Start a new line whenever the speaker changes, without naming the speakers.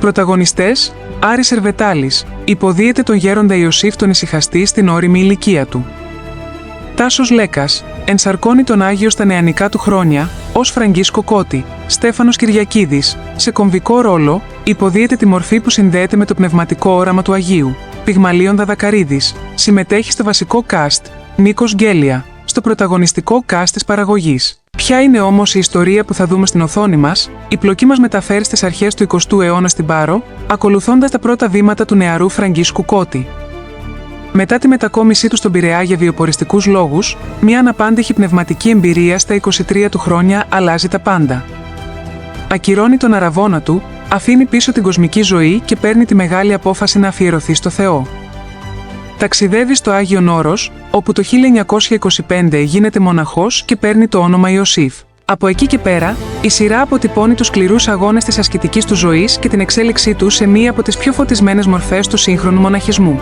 Πρωταγωνιστές: Άρης Σερβετάλης, υποδίεται τον γέροντα Ιωσήφ τον Ησυχαστή στην ώριμη ηλικία του. Τάσος Λέκας, ενσαρκώνει τον Άγιο στα νεανικά του χρόνια, ως Φραγκίσκο Κώτη. Στέφανος Κυριακίδης, σε κομβικό ρόλο, υποδίεται τη μορφή που συνδέεται με το πνευματικό όραμα του Αγίου. Πιγμαλίων Δαδακαρίδης, συμμετέχει στο βασικό cast, Νίκος Γκέλια, στο πρωταγωνιστικό cast της παραγωγής. Ποια είναι όμως η ιστορία που θα δούμε στην οθόνη μας? Η πλοκή μας μεταφέρει στις αρχές του 20ου αιώνα στην Πάρο, ακολουθώντας τα πρώτα βήματα του νεαρού Φραγκίσκου Κώτη. Μετά τη μετακόμισή του στον Πειραιά για βιοποριστικούς λόγους, μια αναπάντηχη πνευματική εμπειρία στα 23 του χρόνια αλλάζει τα πάντα. Ακυρώνει τον αραβώνα του, αφήνει πίσω την κοσμική ζωή και παίρνει τη μεγάλη απόφαση να αφιερωθεί στο Θεό. Ταξιδεύει στο Άγιον Όρος, όπου το 1925 γίνεται μοναχός και παίρνει το όνομα Ιωσήφ. Από εκεί και πέρα, η σειρά αποτυπώνει τους σκληρούς αγώνες της ασκητικής του ζωής και την εξέλιξή του σε μία από τις πιο φωτισμένες μορφές του σύγχρονου μοναχισμού.